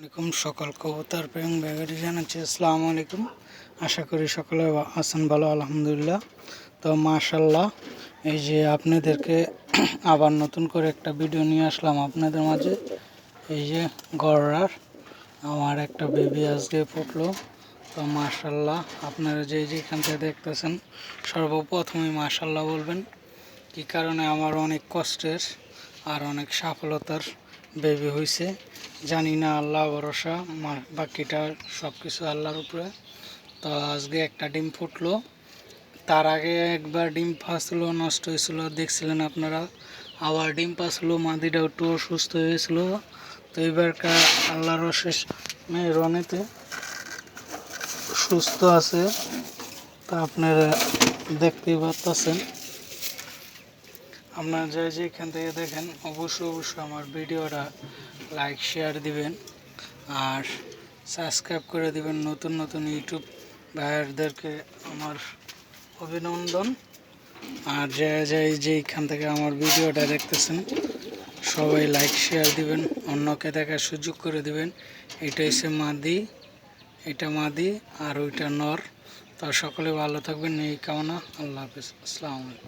আলাইকুম সকল কবুতর প্রেম ব্যাগারি জানাচ্ছি আসসালামু আলাইকুম। আশা করি সকলে আছেন ভালো, আলহামদুলিল্লাহ। তো মাশাল্লাহ, এই যে আপনাদেরকে আবার নতুন করে একটা ভিডিও নিয়ে আসলাম আপনাদের মাঝে। এই যে গড়ার আমার একটা বেবি আজকে ফুটলো। তো মাশাল্লাহ, আপনারা যেখান থেকে দেখতেছেন সর্বপ্রথমে মাশাল্লাহ বলবেন। কি কারণে আমার অনেক কষ্টের আর অনেক সফলতার বেবি হয়েছে জানি না, আল্লাহ ভরসা, বাকিটা সব কিছু আল্লাহর উপরে। তো আজকে একটা ডিম ফুটলো, তার আগে একবার ডিম ফাঁসলো, নষ্ট হয়েছিল দেখছিলেন আপনারা। আবার ডিম পাসলো, মাদিটা একটু অসুস্থ হয়েছিল। তো এবারকার আল্লাহর অশেষ মেহরবানিতে সুস্থ আছে। তা আপনারা দেখতেই পাচ্ছেন। আপনারা যেখান থেকে দেখেন অবশ্যই আমার ভিডিওটা লাইক শেয়ার দিবেন আর সাবস্ক্রাইব করে দিবেন। নতুন নতুন ইউটিউব ভাইয়ারদেরকে আমার অভিনন্দন। আর যেইখান থেকে আমার ভিডিওটা দেখতেছেন সবাই লাইক শেয়ার দিবেন, অন্যকে দেখার সুযোগ করে দিবেন। এটা হচ্ছে মাদি, এটা মাদি আর ওইটা নর। তো সকলে ভালো থাকবেন এই কামনা। আল্লাহ হাফেজ, আসসালামু আলাইকুম।